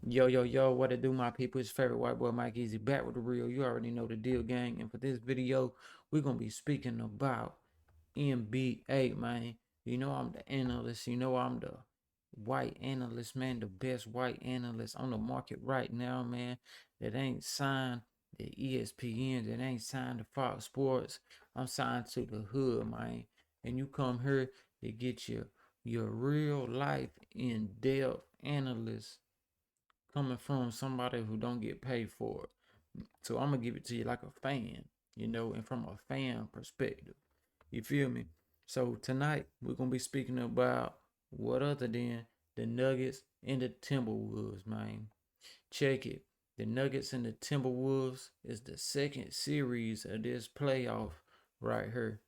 Yo, yo, yo, what it do, my people? It's favorite white boy Mike Eazy back with the real. You already know the deal, gang. And for this video, we're gonna be speaking about NBA, man. You know I'm the analyst. You know I'm the white analyst, man. The best white analyst on the market right now, man. That ain't signed to ESPN. That ain't signed to Fox Sports. I'm signed to the hood, man. And you come here to get your real life in depth analyst coming from somebody who don't get paid for it. So I'm gonna give it to you like a fan, and from a fan perspective. You feel me? So tonight we're gonna be speaking about what other than the Nuggets and the Timberwolves, man. Check it. The Nuggets and the Timberwolves is the second series of this playoff right here.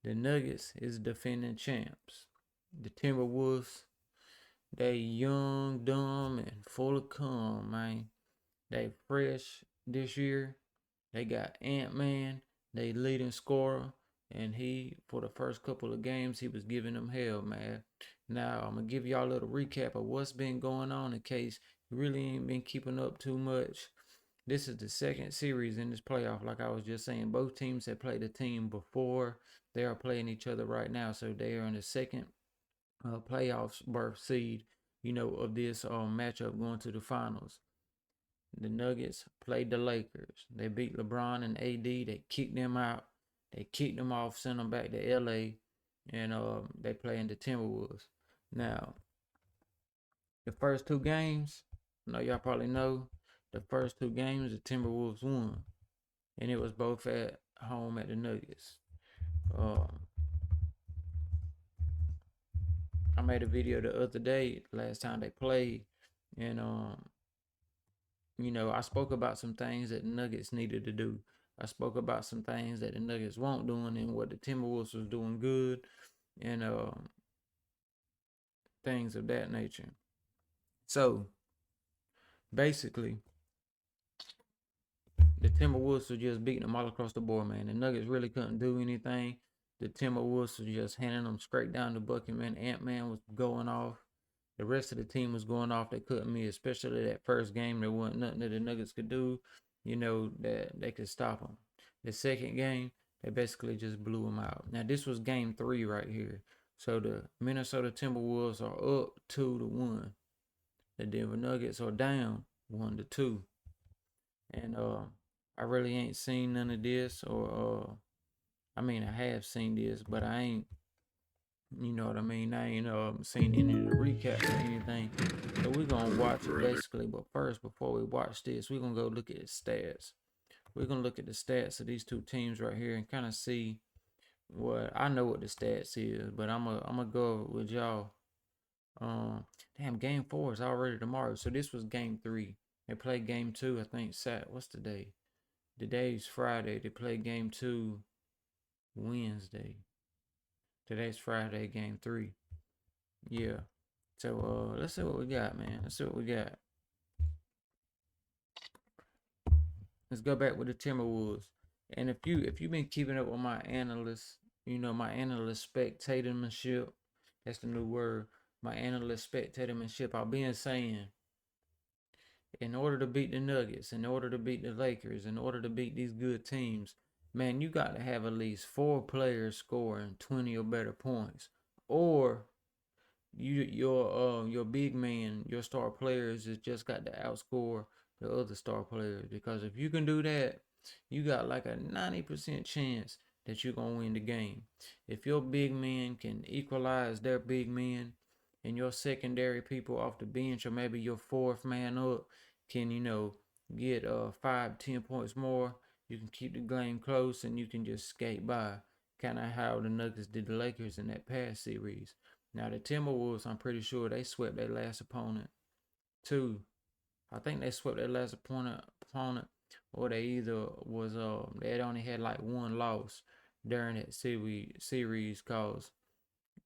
The Nuggets is defending champs. The Timberwolves, they young, dumb, and full of cum, man. They fresh this year. They got Ant-Man, they leading scorer, and he for the first couple of games he was giving them hell, man. Now I'm gonna give y'all a little recap of what's been going on in case you really ain't been keeping up too much. This is the second series in this playoff, like I was just saying. Both teams have played a team before. They are playing each other right now, so they are in the second playoffs berth seed, of this matchup going to the finals. The Nuggets played the Lakers. They beat LeBron and AD. They kicked them out. They kicked them off, sent them back to LA, and they play in the Timberwolves. Now, the first two games, I know y'all probably know, the first two games the Timberwolves won, and it was both at home at the Nuggets. Um, I made a video the other day, last time they played, and I spoke about some things that the Nuggets needed to do. I spoke about some things that the Nuggets weren't doing and what the Timberwolves was doing good, and things of that nature. So basically, the Timberwolves were just beating them all across the board, man. The Nuggets really couldn't do anything. The Timberwolves were just handing them straight down the bucket, man. Ant-Man was going off. The rest of the team was going off. They couldn't miss, especially that first game. There wasn't nothing that the Nuggets could do, that they could stop them. The second game, they basically just blew them out. Now, this was game three right here. So the Minnesota Timberwolves are up 2-1. The Denver Nuggets are down 1-2. And I really ain't seen none of this, or I mean, I have seen this, but I ain't, you know what I mean? I ain't seen any of the recaps or anything. So we're gonna watch it basically. But first, before we watch this, we're gonna go look at the stats. We're gonna look at the stats of these two teams right here and kind of see what I know what the stats is, but I'm gonna go with y'all. Damn, game four is already tomorrow. So this was game three. They played game two, I think. What's the day? The day's Friday. They played game two Wednesday. Today's Friday, game three. Yeah. So let's see what we got, man. Let's see what we got. Let's go back with the Timberwolves. And if you've been keeping up with my analysts, my analyst spectatormanship, that's the new word. My analyst spectatormanship, I've been saying, in order to beat the Nuggets, in order to beat the Lakers, in order to beat these good teams, man, you got to have at least four players scoring 20 or better points. Or your big man, your star players has just got to outscore the other star players. Because if you can do that, you got like a 90% chance that you're gonna win the game. If your big man can equalize their big man, and your secondary people off the bench, or maybe your fourth man up can, get 5-10 points more, you can keep the game close and you can just skate by. Kind of how the Nuggets did the Lakers in that past series. Now the Timberwolves, I'm pretty sure they swept their last opponent too. I think they swept their last opponent, or they either was they had only had like one loss during that series, cause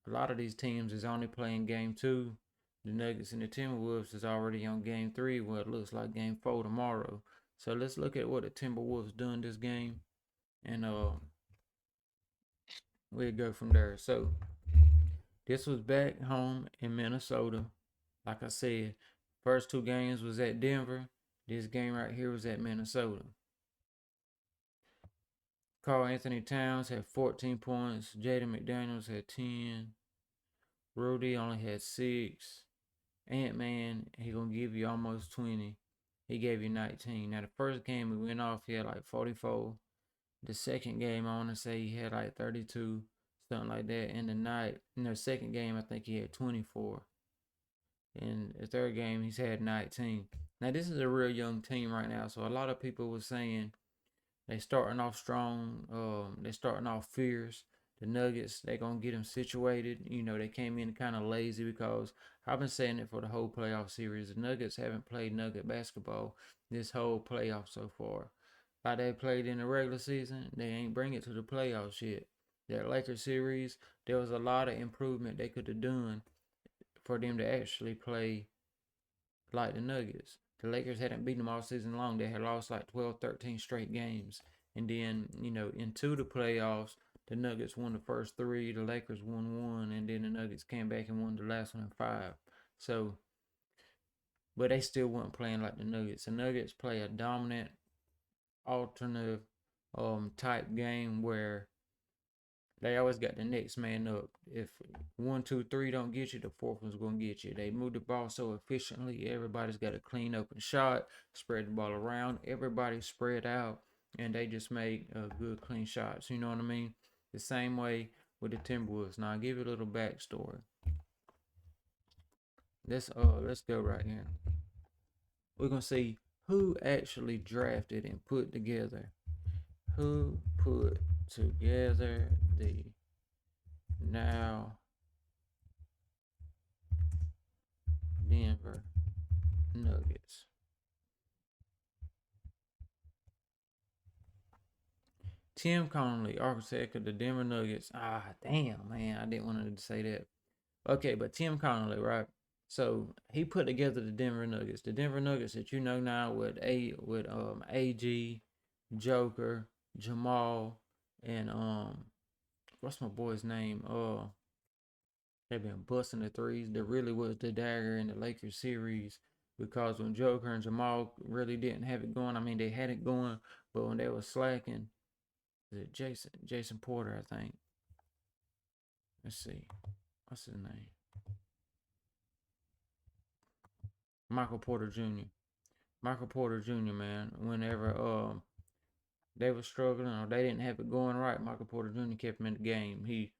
a lot of these teams is only playing game two. The Nuggets and the Timberwolves is already on game three. Well, it looks like game four tomorrow. So let's look at what the Timberwolves done this game, and we'll go from there. So this was back home in Minnesota. Like I said, First two games was at Denver. This game right here was at Minnesota. Karl Anthony Towns had 14 points. Jaden McDaniels had 10. Rudy only had 6. Ant-Man, he gonna give you almost 20. He gave you 19. Now the first game we went off, he had like 44. The second game, I want to say he had like 32, something like that. In the second game, I think he had 24. In the third game, he's had 19. Now this is a real young team right now, so a lot of people were saying they starting off strong. They starting off fierce. The Nuggets, they gonna get them situated. You know, they came in kind of lazy because I've been saying it for the whole playoff series. The Nuggets haven't played Nugget basketball this whole playoff so far. Like they played in the regular season, they ain't bring it to the playoffs yet. That Lakers series, there was a lot of improvement they could have done for them to actually play like the Nuggets. The Lakers hadn't beaten them all season long. They had lost like 12, 13 straight games. And then, into the playoffs, the Nuggets won the first three, the Lakers won one, and then the Nuggets came back and won the last one in 5. So, but they still weren't playing like the Nuggets. The Nuggets play a dominant, alternative type game where they always got the next man up. If 1, 2, 3 don't get you, the fourth one's gonna get you. They move the ball so efficiently. Everybody's got a clean open shot, spread the ball around. Everybody's spread out, and they just make good clean shots. You know what I mean? The same way with the Timberwolves. Now I'll give you a little backstory. Let's go right here. We're gonna see who actually drafted and put together. Who put together the now Denver Nuggets? Tim Connolly, architect of the Denver Nuggets. Ah, damn, man, I didn't want to say that. Okay, but Tim Connolly, right? So he put together the Denver Nuggets. The Denver Nuggets that you know now with AG, Joker, Jamal, and what's my boy's name? They've been busting the threes. That really was the dagger in the Lakers series because when Joker and Jamal really didn't have it going, I mean they had it going, but when they were slacking, is it Jason Porter, I think. Let's see. What's his name? Michael Porter Jr. Michael Porter Jr., man. Whenever they were struggling or they didn't have it going right, Michael Porter Jr. kept him in the game.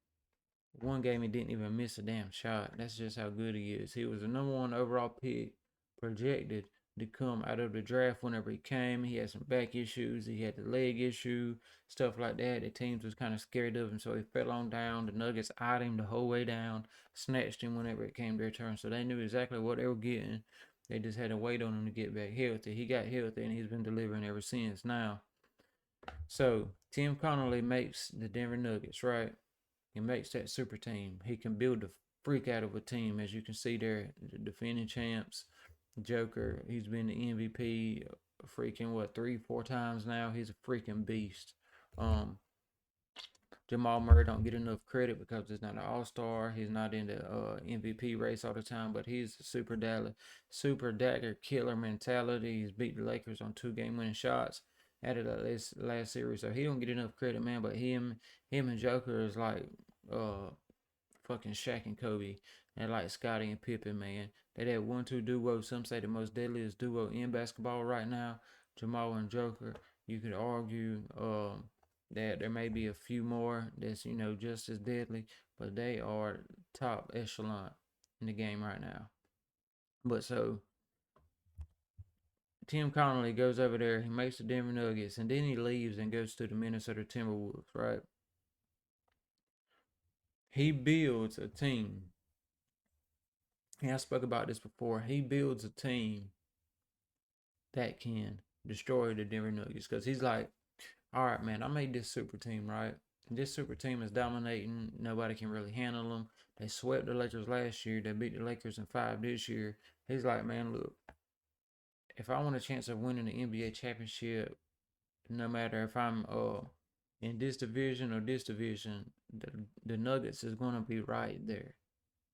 One game he didn't even miss a damn shot. That's just how good he is. He was the number one overall pick, projected to come out of the draft whenever he came. He had some back issues. He had the leg issue, stuff like that. The teams was kind of scared of him, so he fell on down. The Nuggets eyed him the whole way down, snatched him whenever it came their turn. So they knew exactly what they were getting. They just had to wait on him to get back healthy. He got healthy, and he's been delivering ever since. Now, so Tim Connolly makes the Denver Nuggets, right? He makes that super team. He can build the freak out of a team, as you can see there. The defending champs, Joker. He's been the MVP, freaking what 3, 4 times now. He's a freaking beast. Um, Jamal Murray don't get enough credit because he's not an all-star. He's not in the MVP race all the time, but he's a super dagger killer mentality. He's beat the Lakers on 2 game winning shots out of the last series, so he don't get enough credit, man. But him and Joker is like uh fucking Shaq and Kobe, and like Scottie and Pippen, man. They that 1-2 duo. Some say the most deadliest duo in basketball right now. Jamal and Joker. You could argue that there may be a few more that's just as deadly, but they are top echelon in the game right now. But so Tim Connolly goes over there, he makes the Denver Nuggets, and then he leaves and goes to the Minnesota Timberwolves, right? He builds a team. And I spoke about this before. He builds a team that can destroy the Denver Nuggets because he's like, all right, man, I made this super team, right? This super team is dominating. Nobody can really handle them. They swept the Lakers last year. They beat the Lakers in 5 this year. He's like, man, look, if I want a chance of winning the NBA championship, no matter if I'm in this division or this division, the Nuggets is gonna be right there.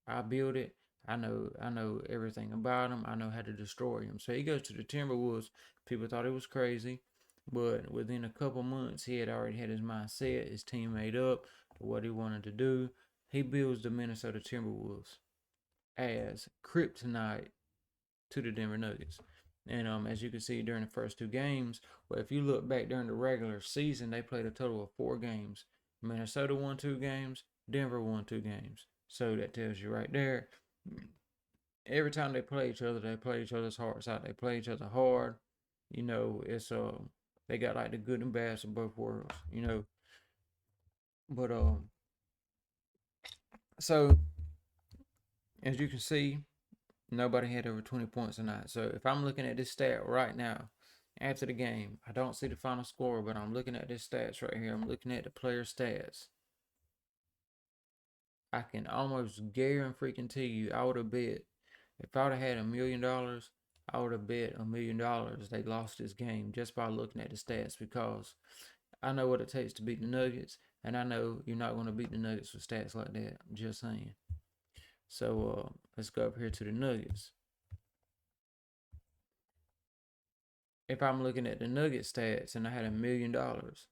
I build it. I know everything about him. I know how to destroy him. So he goes to the Timberwolves. People thought it was crazy, but within a couple months, he had already had his mind set, his team made up to what he wanted to do. He builds the Minnesota Timberwolves as kryptonite to the Denver Nuggets. And as you can see during the first two games, well, if you look back during the regular season, they played a total of 4 games. Minnesota won 2 games, Denver won 2 games. So that tells you right there. Every time they play each other, they play each other's hearts out. They play each other hard. It's they got like the good and bad of both worlds. But so as you can see, nobody had over 20 points tonight. So if I'm looking at this stat right now, after the game, I don't see the final score, but I'm looking at this stats right here. I'm looking at the player stats. I can almost guarantee you, I would have bet if I would have had $1,000,000, I would have bet $1,000,000 they lost this game just by looking at the stats because I know what it takes to beat the Nuggets, and I know you're not going to beat the Nuggets with stats like that. I'm just saying. So let's go up here to the Nuggets. If I'm looking at the Nugget stats and I had $1,000,000,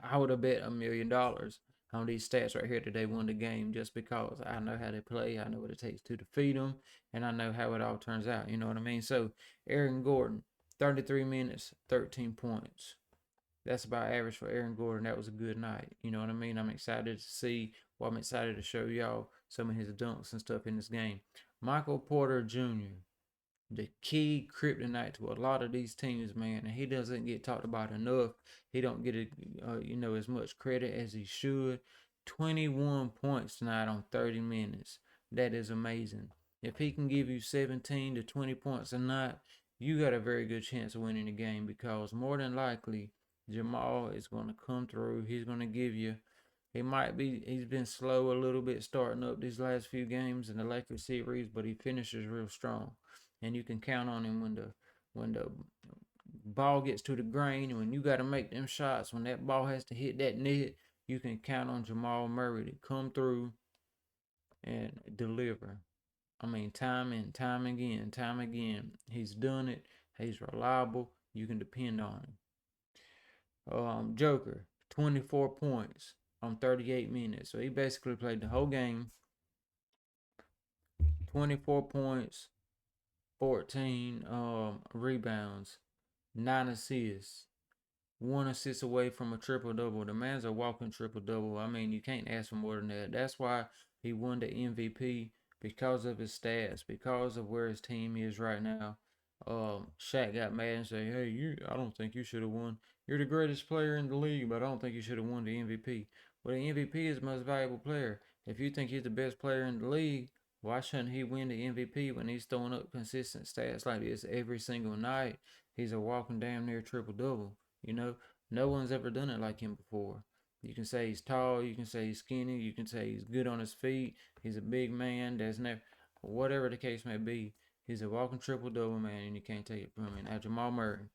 I would have bet $1,000,000 on these stats right here that they won the game just because I know how they play, I know what it takes to defeat them, and I know how it all turns out. You know what I mean? So Aaron Gordon, 33 minutes, 13 points. That's about average for Aaron Gordon. That was a good night. You know what I mean? I'm excited to see. Well, I'm excited to show y'all some of his dunks and stuff in this game. Michael Porter Jr., the key kryptonite to a lot of these teams, man, and he doesn't get talked about enough. He don't get as much credit as he should. 21 points tonight on 30 minutes. That is amazing. If he can give you 17 to 20 points a night, you got a very good chance of winning the game because more than likely Jamal is going to come through. He's going to give you. He's been slow a little bit starting up these last few games in the Lakers series, but he finishes real strong, and you can count on him when the ball gets to the grain and when you got to make them shots. When that ball has to hit that net, you can count on Jamal Murray to come through and deliver. I mean, time and time again, he's done it. He's reliable. You can depend on him. Joker, 24 points on 38 minutes. So he basically played the whole game. 24 points, 14 rebounds, 9 assists, 1 assist away from a triple double. The man's a walking triple double. I mean, you can't ask for more than that. That's why he won the MVP because of his stats, because of where his team is right now. Shaq got mad and said, "Hey, I don't think you should have won. You're the greatest player in the league, but I don't think you should have won the MVP." Well, the MVP is the most valuable player. If you think he's the best player in the league, why shouldn't he win the MVP when he's throwing up consistent stats like this every single night? He's a walking damn near triple double. You know, no one's ever done it like him before. You can say he's tall, you can say he's skinny, you can say he's good on his feet, he's a big man, there's never, whatever the case may be, he's a walking triple double man, and you can't take it from him. Now, Jamal Murray,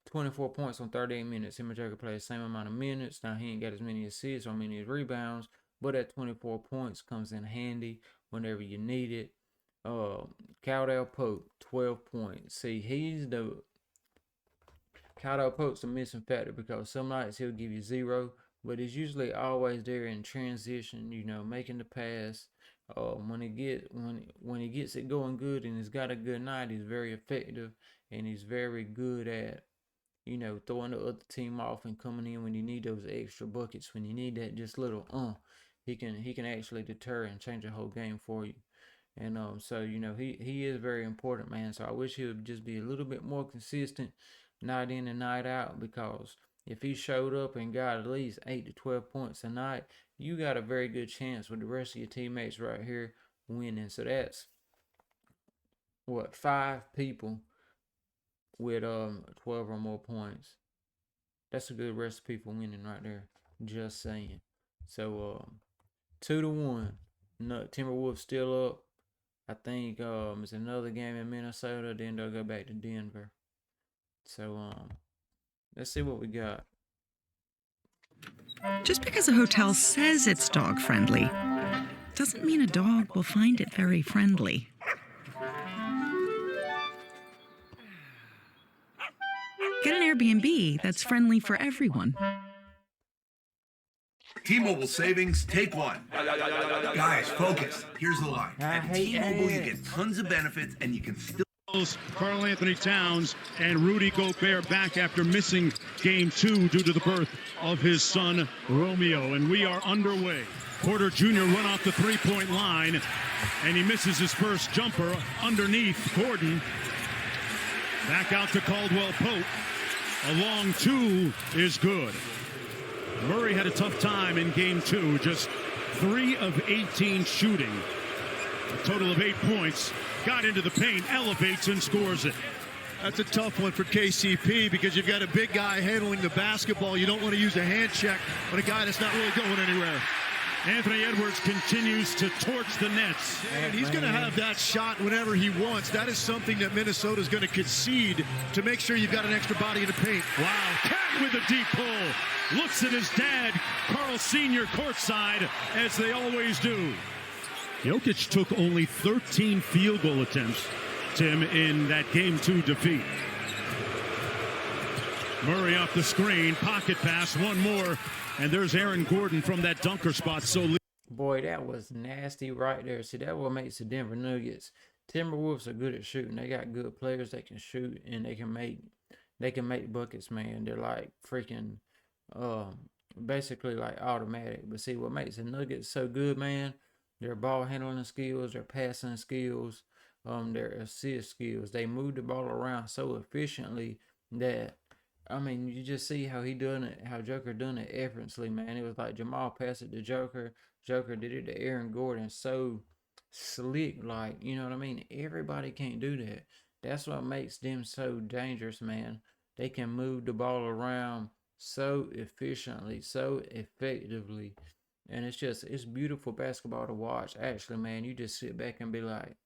24 points on 38 minutes. Him and Joker play the same amount of minutes. Now, he ain't got as many assists or many rebounds, but that 24 points comes in handy whenever you need it. Caldwell Pope, 12 points. See, Caldwell Pope's a missing factor because some nights he'll give you 0, but he's usually always there in transition, making the pass. When he gets it going good and he's got a good night, he's very effective and he's very good at throwing the other team off and coming in when you need those extra buckets, when you need that just little he can actually deter and change the whole game for you. And so he is very important, man. So I wish he would just be a little bit more consistent, night in and night out. Because if he showed up and got at least 8 to 12 points a night, you got a very good chance with the rest of your teammates right here winning. So that's what 5 people with 12 or more points. That's a good recipe for winning right there. Just saying. So 2-1. No, Timberwolves still up. I think it's another game in Minnesota, then they'll go back to Denver. So let's see what we got. Just because a hotel says it's dog friendly doesn't mean a dog will find it very friendly. Get an Airbnb that's friendly for everyone. T-Mobile savings, take one. Guys, focus. Here's the line. At T-Mobile, you get tons of benefits, and you can still... Karl Anthony Towns and Rudy Gobert back after missing Game 2 due to the birth of his son, Romeo. And we are underway. Porter Jr. run off the three-point line, and he misses his first jumper underneath Gordon. Back out to Caldwell Pope. A long two is good. Murray had a tough time in Game 2, just 3 of 18 shooting. A total of 8 points. Got into the paint, elevates and scores it. That's a tough one for KCP because you've got a big guy handling the basketball. You don't want to use a hand check on a guy that's not really going anywhere. Anthony Edwards continues to torch the Nets. And he's going to have that shot whenever he wants. That is something that Minnesota is going to concede to make sure you've got an extra body in the paint. Wow, Cat with a deep pull. Looks at his dad, Carl Sr. courtside, as they always do. Jokic took only 13 field goal attempts, Tim, in that Game 2 defeat. Murray off the screen, pocket pass, one more, and there's Aaron Gordon from that dunker spot. Boy, that was nasty right there. See, that's what makes the Denver Nuggets. Timberwolves are good at shooting. They got good players that can shoot, and they can make buckets, man. They're like freaking basically like automatic. But see, what makes the Nuggets so good, man, their ball handling skills, their passing skills, their assist skills. They move the ball around so efficiently that, I mean, you just see how he done it, how Joker done it effortlessly, man. It was like Jamal passed it to Joker. Joker did it to Aaron Gordon so slick, like, you know what I mean? Everybody can't do that. That's what makes them so dangerous, man. They can move the ball around so efficiently, so effectively. And it's beautiful basketball to watch. Actually, man, you just sit back and be like,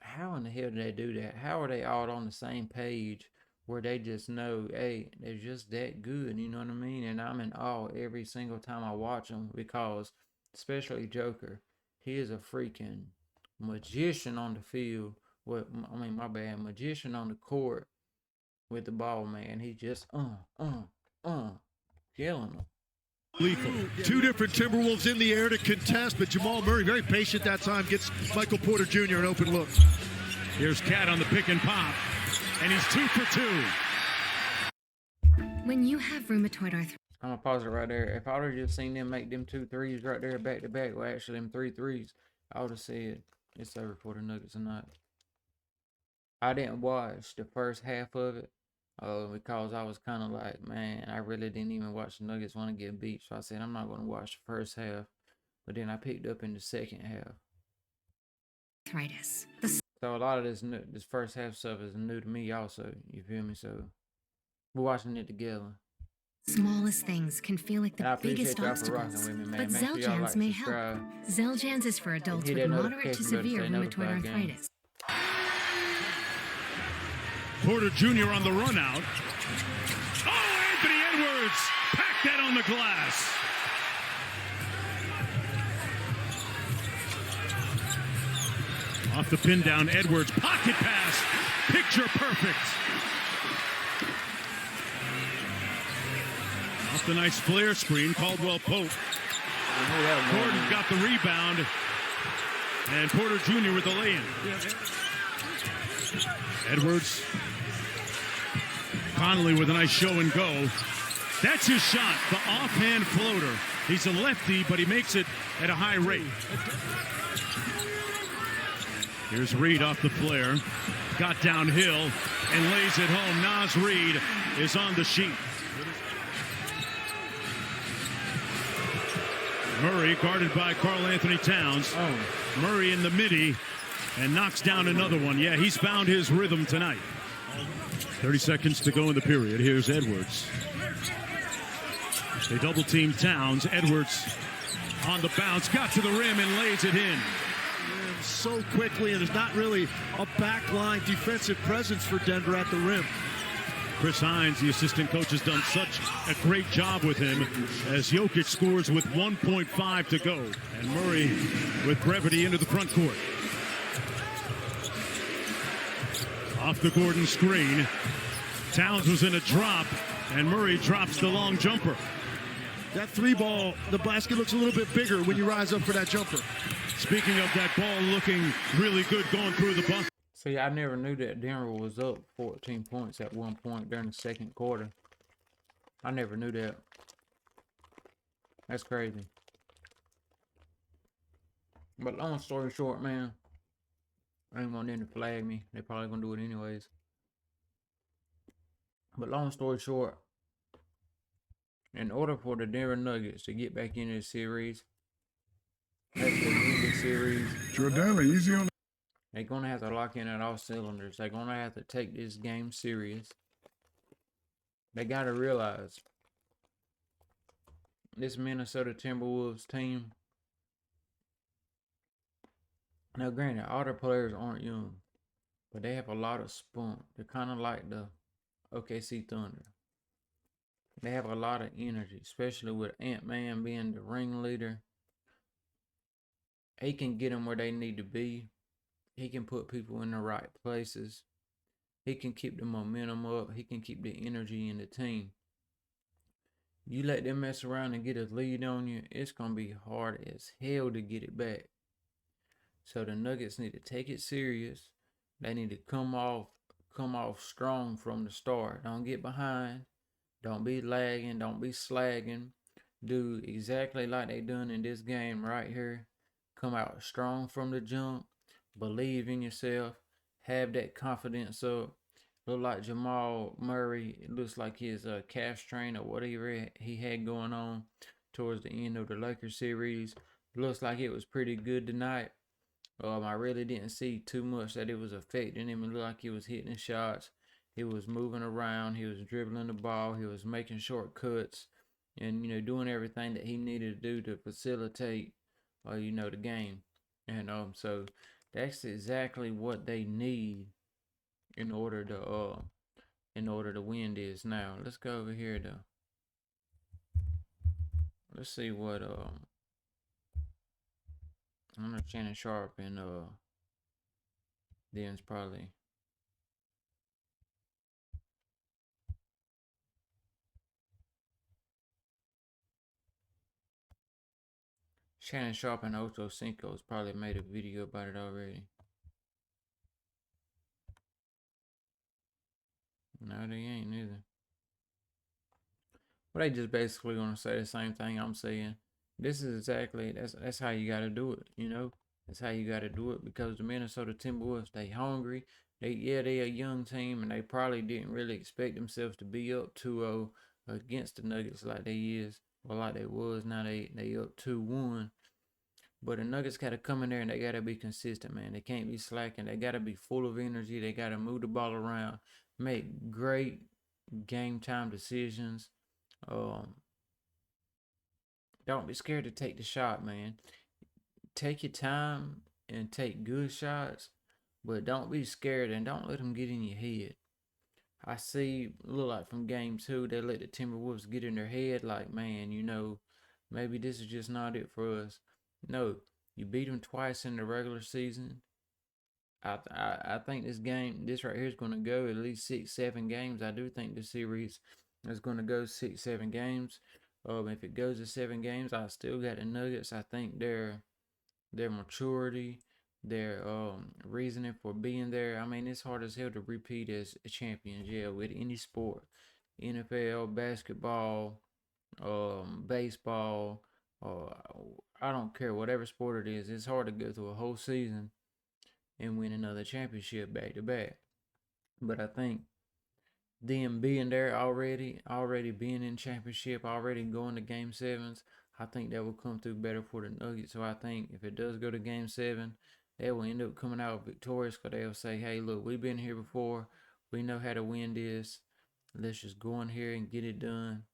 how in the hell did they do that? How are they all on the same page where they just know, hey, they're just that good, you know what I mean? And I'm in awe every single time I watch them because, especially Joker, he is a freaking magician on the field. Magician on the court with the ball, man. He just, killing them. Lethal. 2 different Timberwolves in the air to contest, but Jamal Murray, very patient that time, gets Michael Porter Jr. an open look. Here's Cat on the pick and pop, and he's 2 for 2. When you have rheumatoid arthritis. I'm going to pause it right there. If I would have just seen them make them 2 threes right there back to back, well, actually them 3 threes, I would have said it's over for the Nuggets tonight. I didn't watch the first half of it. Because I was kind of like, man, I really didn't even watch the Nuggets want to get beat. So I said, I'm not going to watch the first half. But then I picked up in the second half. Arthritis. So a lot of this first half stuff is new to me also. You feel me? So we're watching it together. Smallest things can feel like the biggest obstacles. With me, but Xeljanz may help. Xeljanz is for adults with moderate to severe rheumatoid arthritis. Porter Jr. on the run out. Oh, Anthony Edwards! Packed that on the glass. Off the pin down, Edwards. Pocket pass. Picture perfect. Off the nice flare screen, Caldwell Pope. Gordon got the rebound. And Porter Jr. with the lay-in. Edwards. Conley with a nice show and go. That's his shot, the offhand floater. He's a lefty, but he makes it at a high rate. Here's Reed off the flare. Got downhill and lays it home. Naz Reed is on the sheet. Murray guarded by Karl Anthony Towns. Murray in the midi and knocks down another one. Yeah, he's found his rhythm tonight. 30 seconds to go in the period. Here's Edwards. They double team Towns. Edwards on the bounce, got to the rim and lays it in. So quickly, and there's not really a backline defensive presence for Denver at the rim. Chris Hines, the assistant coach, has done such a great job with him as Jokic scores with 1.5 to go. And Murray with brevity into the front court. Off the Gordon screen. Towns was in a drop, and Murray drops the long jumper. That three ball, the basket looks a little bit bigger when you rise up for that jumper. Speaking of that ball looking really good going through the bucket. See, I never knew that Denver was up 14 points at one point during the second quarter. I never knew that. That's crazy. But long story short, man, I ain't want them to flag me. They probably gonna do it anyways. But long story short, in order for the Denver Nuggets to get back into the series, actually win the series, Jordan, easy on. they're gonna have to lock in at all cylinders. They're gonna have to take this game serious. They gotta realize this Minnesota Timberwolves team. Now, granted, all the players aren't young, but they have a lot of spunk. They're kind of like the OKC Thunder. They have a lot of energy, especially with Ant-Man being the ringleader. He can get them where they need to be. He can put people in the right places. He can keep the momentum up. He can keep the energy in the team. You let them mess around and get a lead on you, it's going to be hard as hell to get it back. So the Nuggets need to take it serious. They need to come off strong from the start. Don't get behind. Don't be lagging. Don't be slagging. Do exactly like they done in this game right here. Come out strong from the jump. Believe in yourself. Have that confidence up. Look like Jamal Murray. It looks like his calf strain or whatever he had going on towards the end of the Lakers series. Looks like it was pretty good tonight. I really didn't see too much that it was affecting him. It looked like he was hitting shots. He was moving around. He was dribbling the ball. He was making shortcuts and, doing everything that he needed to do to facilitate, the game. And so that's exactly what they need in order to win this. Now, let's go over here to let's see what I'm gonna Shannon Sharp and Den's probably Shannon Sharp and Ocho Cinco's probably made a video about it already. No, they ain't neither. But they just basically gonna say the same thing I'm saying. This is exactly that's how you gotta do it, That's how you gotta do it because the Minnesota Timberwolves, they hungry. They a young team and they probably didn't really expect themselves to be up 2-0 against the Nuggets like they is. Well, like they was. Now they up 2-1. But the Nuggets gotta come in there and they gotta be consistent, man. They can't be slacking. They gotta be full of energy. They gotta move the ball around, make great game time decisions. Don't be scared to take the shot, man. Take your time and take good shots, but don't be scared and don't let them get in your head. I see, look like from game 2, they let the Timberwolves get in their head like, man, maybe this is just not it for us. No, you beat them twice in the regular season. I think this right here is going to go at least 6-7 games. I do think the series is going to go 6-7 games. If it goes to 7 games, I still got the Nuggets. I think their maturity, their reasoning for being there. I mean, it's hard as hell to repeat as a champion, with any sport, NFL, basketball, baseball, I don't care, whatever sport it is. It's hard to go through a whole season and win another championship back to back. But I think them being there already being in championship, already going to game 7s, I think that will come through better for the Nuggets. So I think if it does go to game 7, they will end up coming out victorious because they'll say, hey, look, we've been here before. We know how to win this. Let's just go in here and get it done.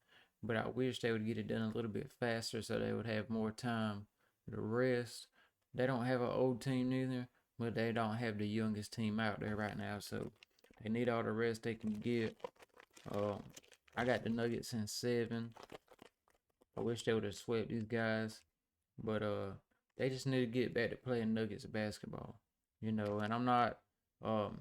But I wish they would get it done a little bit faster so they would have more time to rest. They don't have an old team neither, but they don't have the youngest team out there right now. So they need all the rest they can get. I got the Nuggets in 7. I wish they would have swept these guys, but they just need to get back to playing Nuggets basketball, And I'm not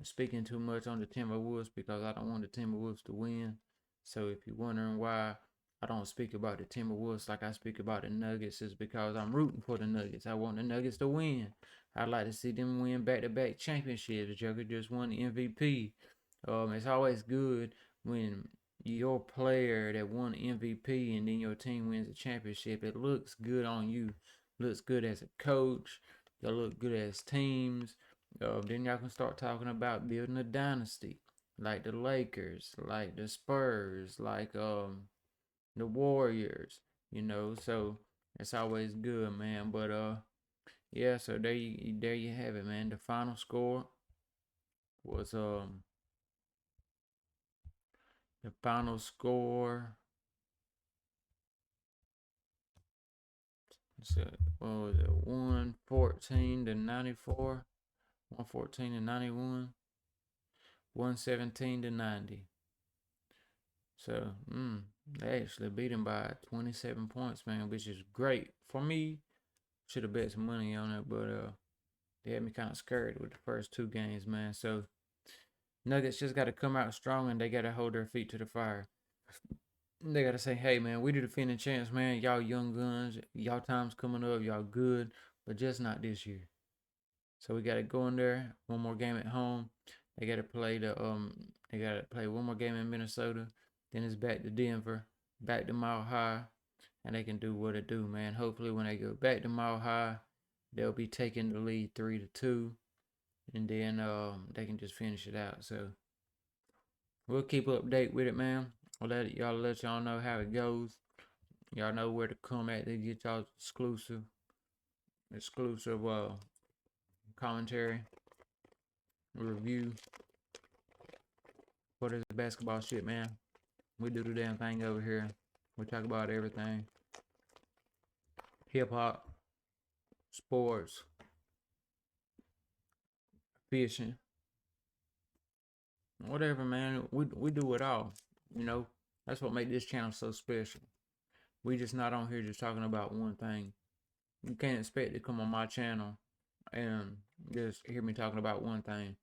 speaking too much on the Timberwolves because I don't want the Timberwolves to win. So if you're wondering why I don't speak about the Timberwolves like I speak about the Nuggets, is because I'm rooting for the Nuggets. I want the Nuggets to win. I'd like to see them win back-to-back championships. Joker just won the MVP. It's always good when your player that won the MVP and then your team wins the championship. It looks good on you. Looks good as a coach. Y'all look good as teams. Then y'all can start talking about building a dynasty, like the Lakers, like the Spurs, like the Warriors. So it's always good, man. But yeah. So there you have it, man. The final score was the final score. So what was it? 114 to 94, 114 to 91, 117 to 90. So they actually beat him by 27 points, man, which is great for me. Should have bet some money on it, but they had me kind of scared with the first 2 games, man. So Nuggets just got to come out strong and they got to hold their feet to the fire. They got to say, hey, man, we the defending champs, man. Y'all young guns, y'all time's coming up, y'all good, but just not this year. So we got to go in there, one more game at home. They got to play one more game in Minnesota. Then it's back to Denver, back to Mile High, and they can do what it do, man. Hopefully when they go back to Mile High, they'll be taking the lead 3-2, and then they can just finish it out. So we'll keep update with it, man. I'll let y'all know how it goes. Y'all know where to come at to get y'all exclusive commentary review for this basketball shit, man. We do the damn thing over here. We talk about everything. Hip hop, sports, fishing, whatever, man. We do it all. That's what makes this channel so special. We just not on here just talking about one thing. You can't expect to come on my channel and just hear me talking about one thing.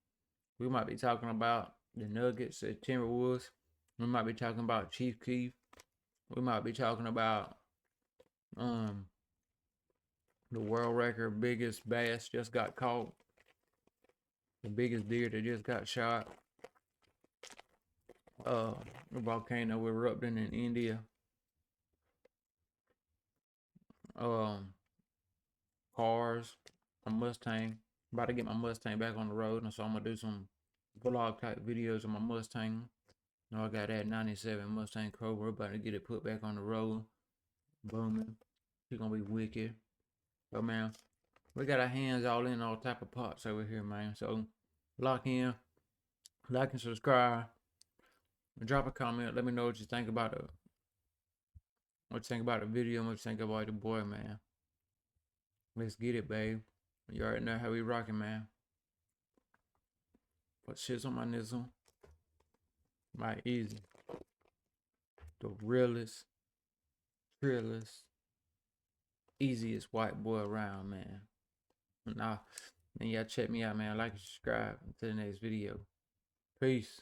We might be talking about the Nuggets at Timberwolves. We might be talking about Chief Keef. We might be talking about the world record biggest bass just got caught. The biggest deer that just got shot. The volcano erupting in India. Cars, a Mustang. About to get my Mustang back on the road, and so I'm gonna do some vlog type videos of my Mustang. I got that 97 Mustang Cobra, about to get it put back on the road. Booming. It's gonna be wicked. But man, we got our hands all in all type of pots over here, man. So lock in, like and subscribe, drop a comment. Let me know what you think about the video and what you think about the boy, man. Let's get it, babe. You already know how we rocking, man. Put shits on my nizzle. My Eazy. The realest, trillest, easiest white boy around, man. Nah, then y'all check me out, man. Like and subscribe. Until the next video. Peace.